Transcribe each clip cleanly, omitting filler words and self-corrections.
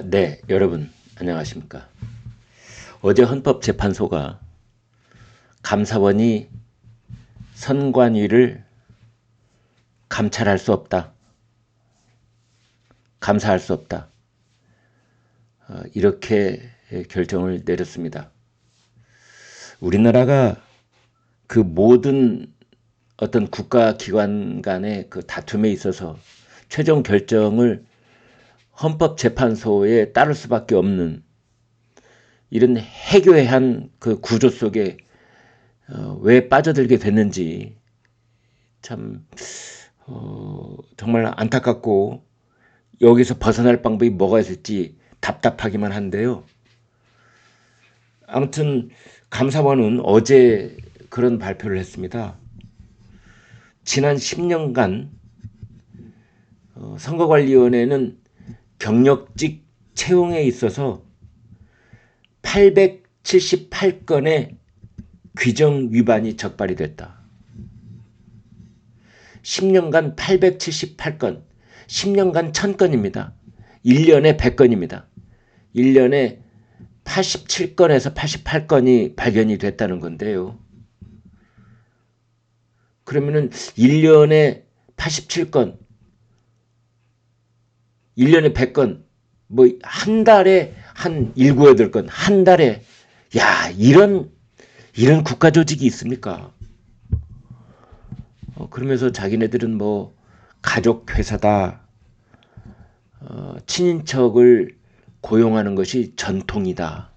네, 여러분 안녕하십니까. 어제 헌법재판소가 감사원이 선관위를 감찰할 수 없다, 감사할 수 없다, 이렇게 결정을 내렸습니다. 우리나라가 그 모든 어떤 국가기관 간의 그 다툼에 있어서 최종 결정을 헌법재판소에 따를 수밖에 없는 이런 해괴한 그 구조 속에 왜 빠져들게 됐는지 참 정말 안타깝고 여기서 벗어날 방법이 뭐가 있을지 답답하기만 한데요. 아무튼 감사원은 어제 그런 발표를 했습니다. 지난 10년간 선거관리위원회는 경력직 채용에 있어서 878건의 규정 위반이 적발이 됐다. 10년간 878건, 10년간 1000건입니다. 1년에 100건입니다. 1년에 87건에서 88건이 발견이 됐다는 건데요. 그러면은 1년에 87건, 1년에 100건, 뭐 한 달에 한 7, 8건, 한 달에, 야, 이런 국가 조직이 있습니까? 그러면서 자기네들은 뭐 가족 회사다, 친인척을 고용하는 것이 전통이다.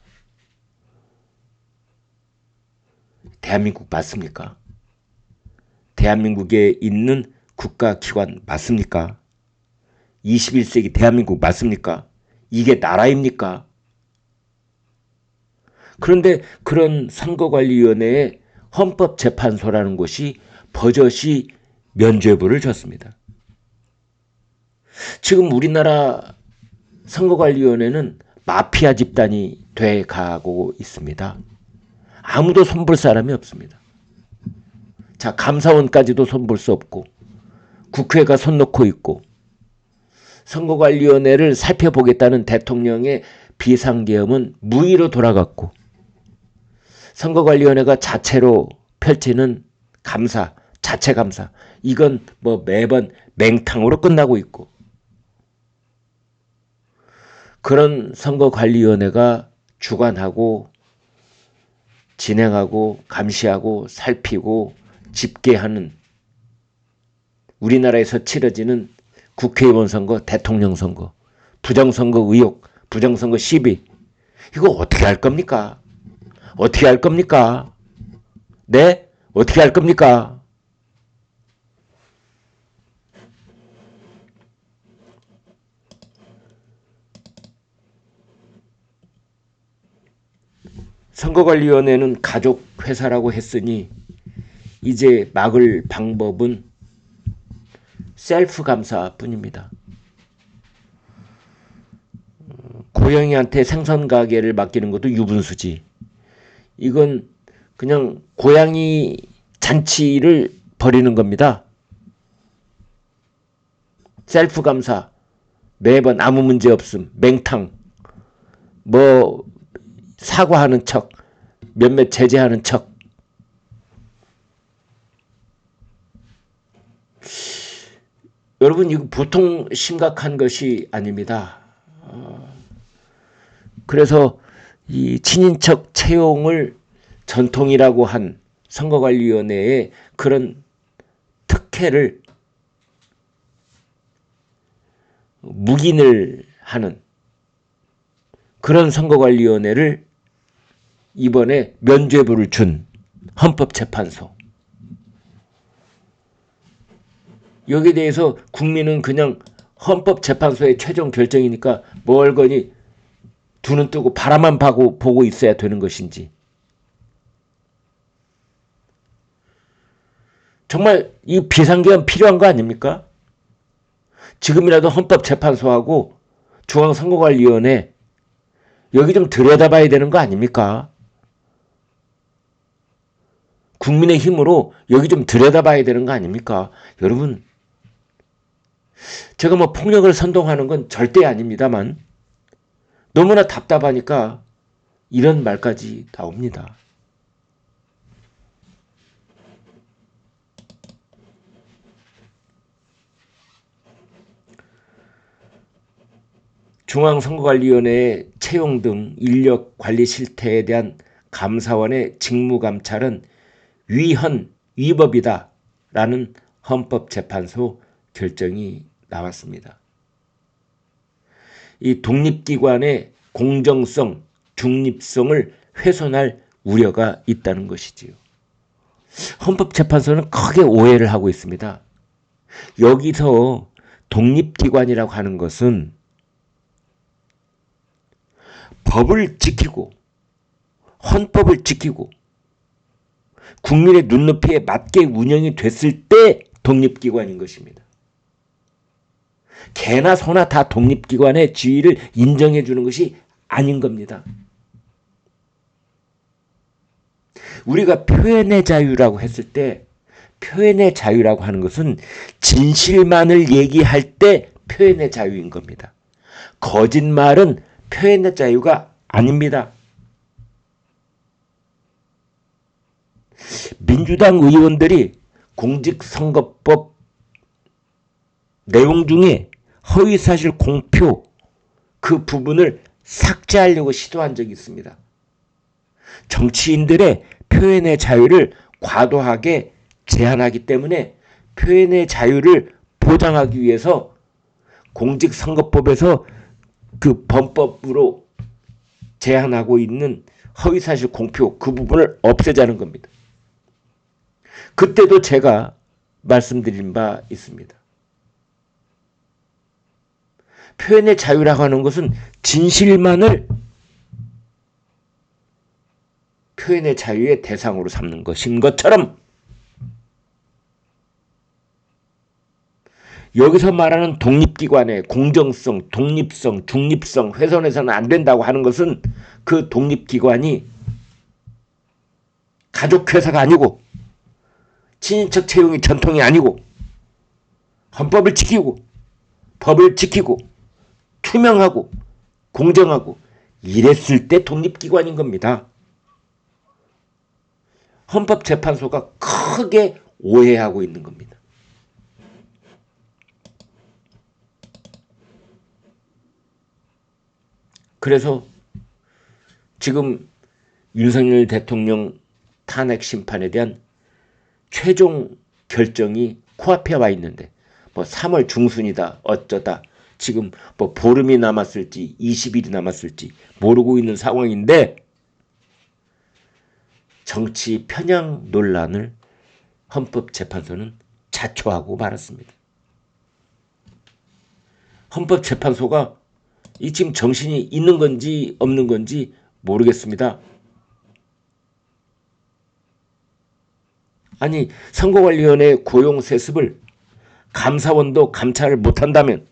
대한민국 맞습니까? 대한민국에 있는 국가기관 맞습니까? 21세기 대한민국 맞습니까? 이게 나라입니까? 그런데 그런 선거관리위원회의 헌법재판소라는 곳이 버젓이 면죄부를 줬습니다. 지금 우리나라 선거관리위원회는 마피아 집단이 돼가고 있습니다. 아무도 손볼 사람이 없습니다. 자, 감사원까지도 손볼 수 없고 국회가 손 놓고 있고 선거관리위원회를 살펴보겠다는 대통령의 비상계엄은 무의로 돌아갔고 선거관리위원회가 자체로 펼치는 감사, 자체 감사, 이건 뭐 매번 맹탕으로 끝나고 있고 그런 선거관리위원회가 주관하고 진행하고 감시하고 살피고 집계하는 우리나라에서 치러지는 국회의원 선거, 대통령 선거, 부정선거 의혹, 부정선거 시비, 이거 어떻게 할 겁니까? 어떻게 할 겁니까? 네? 어떻게 할 겁니까? 선거관리위원회는 가족회사라고 했으니 이제 막을 방법은 셀프 감사뿐입니다. 고양이한테 생선 가게를 맡기는 것도 유분수지. 이건 그냥 고양이 잔치를 벌이는 겁니다. 셀프 감사, 매번 아무 문제 없음, 맹탕, 뭐 사과하는 척, 몇몇 제재하는 척. 여러분, 이거 보통 심각한 것이 아닙니다. 그래서 이 친인척 채용을 전통이라고 한 선거관리위원회의 그런 특혜를 묵인을 하는 그런 선거관리위원회를 이번에 면죄부를 준 헌법재판소. 여기에 대해서 국민은 그냥 헌법재판소의 최종 결정이니까 멀거니 두 눈 뜨고 바라만 보고 있어야 되는 것인지. 정말 이 비상계엄 필요한 거 아닙니까? 지금이라도 헌법재판소하고 중앙선거관리위원회 여기 좀 들여다봐야 되는 거 아닙니까? 국민의 힘으로 여기 좀 들여다봐야 되는 거 아닙니까? 여러분, 제가 뭐 폭력을 선동하는 건 절대 아닙니다만 너무나 답답하니까 이런 말까지 나옵니다. 중앙선거관리위원회의 채용 등 인력 관리 실태에 대한 감사원의 직무감찰은 위헌, 위법이다 라는 헌법재판소 결정이 나왔습니다. 이 독립기관의 공정성, 중립성을 훼손할 우려가 있다는 것이지요. 헌법재판소는 크게 오해를 하고 있습니다. 여기서 독립기관이라고 하는 것은 법을 지키고 헌법을 지키고 국민의 눈높이에 맞게 운영이 됐을 때 독립기관인 것입니다. 개나 소나 다 독립기관의 지위를 인정해 주는 것이 아닌 겁니다. 우리가 표현의 자유라고 했을 때 표현의 자유라고 하는 것은 진실만을 얘기할 때 표현의 자유인 겁니다. 거짓말은 표현의 자유가 아닙니다. 민주당 의원들이 공직선거법 내용 중에 허위사실 공표 그 부분을 삭제하려고 시도한 적이 있습니다. 정치인들의 표현의 자유를 과도하게 제한하기 때문에 표현의 자유를 보장하기 위해서 공직선거법에서 그 범법으로 제한하고 있는 허위사실 공표 그 부분을 없애자는 겁니다. 그때도 제가 말씀드린 바 있습니다. 표현의 자유라고 하는 것은 진실만을 표현의 자유의 대상으로 삼는 것인 것처럼 여기서 말하는 독립기관의 공정성, 독립성, 중립성 훼손해서는 안 된다고 하는 것은 그 독립기관이 가족회사가 아니고 친인척 채용이 전통이 아니고 헌법을 지키고 법을 지키고 투명하고 공정하고 이랬을 때 독립기관인 겁니다. 헌법재판소가 크게 오해하고 있는 겁니다. 그래서 지금 윤석열 대통령 탄핵 심판에 대한 최종 결정이 코앞에 와 있는데 뭐 3월 중순이다 어쩌다 지금 뭐 보름이 남았을지 20일이 남았을지 모르고 있는 상황인데 정치 편향 논란을 헌법재판소는 자초하고 말았습니다. 헌법재판소가 이 지금 정신이 있는 건지 없는 건지 모르겠습니다. 아니 선거관리위원회 고용 세습을 감사원도 감찰을 못한다면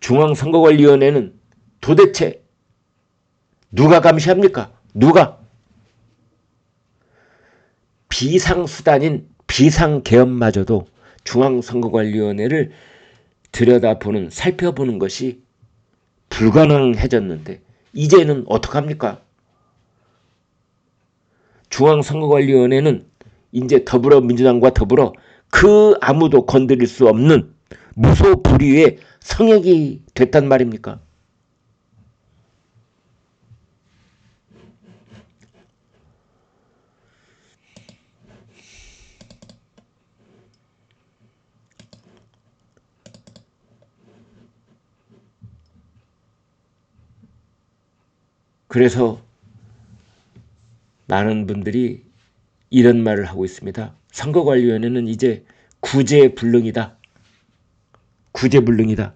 중앙선거관리위원회는 도대체 누가 감시합니까? 누가? 비상수단인 비상계엄마저도 중앙선거관리위원회를 들여다보는 살펴보는 것이 불가능해졌는데 이제는 어떡합니까? 중앙선거관리위원회는 이제 더불어민주당과 더불어 그 아무도 건드릴 수 없는 무소불위의 성역이 됐단 말입니까? 그래서 많은 분들이 이런 말을 하고 있습니다. 선거관리위원회는 이제 구제불능이다. 구제불능이다.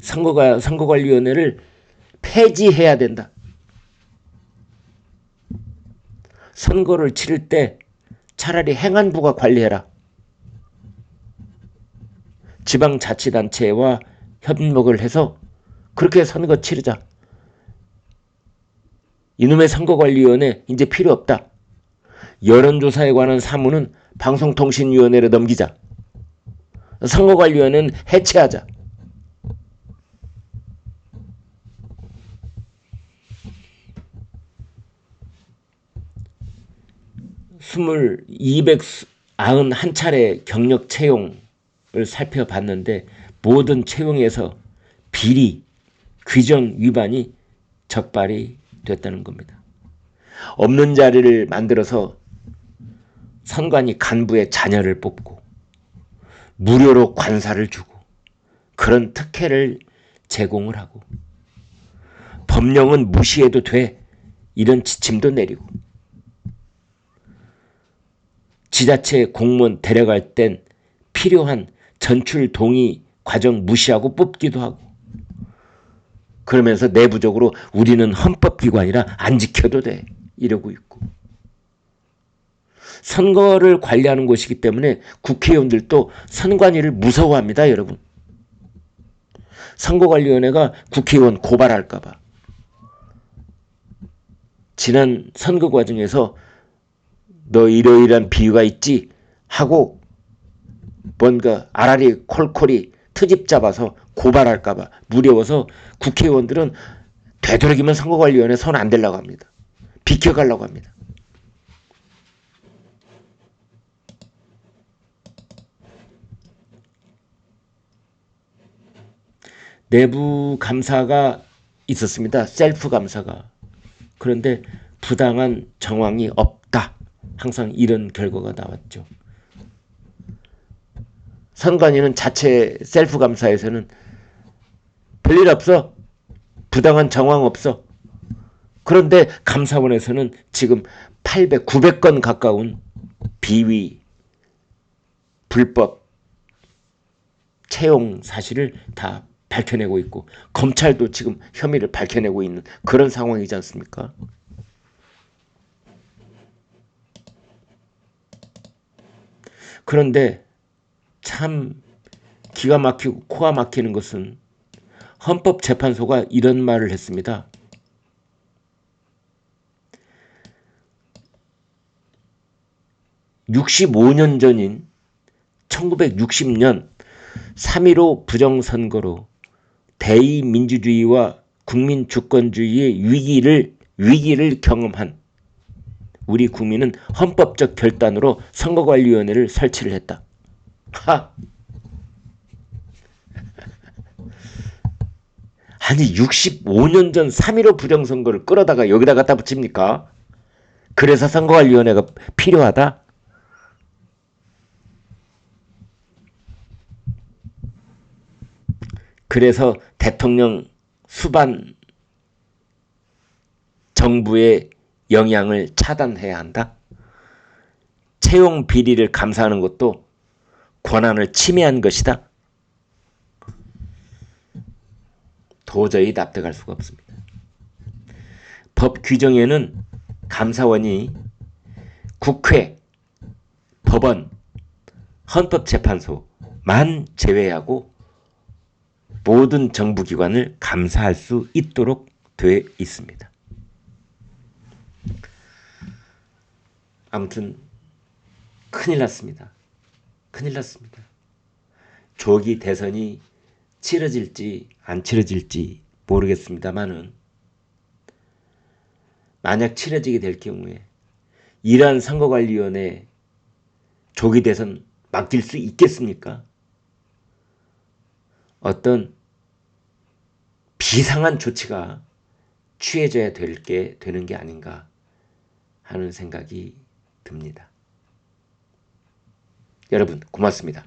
선거관리위원회를 폐지해야 된다. 선거를 치를 때 차라리 행안부가 관리해라. 지방자치단체와 협력을 해서 그렇게 선거 치르자. 이놈의 선거관리위원회 이제 필요 없다. 여론조사에 관한 사무는 방송통신위원회로 넘기자. 선거관리위원회는 해체하자. 291차례 경력 채용을 살펴봤는데 모든 채용에서 비리, 규정 위반이 적발이 됐다는 겁니다. 없는 자리를 만들어서 선관위 간부의 자녀를 뽑고 무료로 관사를 주고 그런 특혜를 제공을 하고 법령은 무시해도 돼 이런 지침도 내리고 지자체 공무원 데려갈 땐 필요한 전출 동의 과정 무시하고 뽑기도 하고 그러면서 내부적으로 우리는 헌법기관이라 안 지켜도 돼 이러고 있고 선거를 관리하는 곳이기 때문에 국회의원들도 선관위를 무서워합니다. 여러분. 선거관리위원회가 국회의원 고발할까 봐. 지난 선거 과정에서 너 이러이러한 비유가 있지 하고 뭔가 아라리 콜콜이 트집 잡아서 고발할까 봐 무려워서 국회의원들은 되도록이면 선거관리위원회 손 안 대려고 합니다. 비켜가려고 합니다. 내부 감사가 있었습니다. 셀프 감사가. 그런데 부당한 정황이 없다. 항상 이런 결과가 나왔죠. 선관위는 자체 셀프 감사에서는 별일 없어. 부당한 정황 없어. 그런데 감사원에서는 지금 800, 900건 가까운 비위, 불법 채용 사실을 다 밝혀내고 있고 검찰도 지금 혐의를 밝혀내고 있는 그런 상황이지 않습니까? 그런데 참 기가 막히고 코가 막히는 것은 헌법재판소가 이런 말을 했습니다. (65년) 전인 1960년 3.15 부정선거로 대의민주주의와 국민주권주의의 위기를 경험한 우리 국민은 헌법적 결단으로 선거관리위원회를 설치를 했다. 하! 아니 65년 전 3.15 부정선거를 끌어다가 여기다 갖다 붙입니까? 그래서 선거관리위원회가 필요하다? 그래서 대통령 수반 정부의 영향을 차단해야 한다? 채용 비리를 감사하는 것도 권한을 침해한 것이다? 도저히 납득할 수가 없습니다. 법 규정에는 감사원이 국회, 법원, 헌법재판소만 제외하고 모든 정부기관을 감사할 수 있도록 되어 있습니다. 아무튼 큰일 났습니다. 큰일 났습니다. 조기 대선이 치러질지 안 치러질지 모르겠습니다만은 만약 치러지게 될 경우에 이러한 선거관리위원회 조기 대선 맡길 수 있겠습니까? 어떤 비상한 조치가 취해져야 되는 게 아닌가 하는 생각이 듭니다. 여러분 고맙습니다.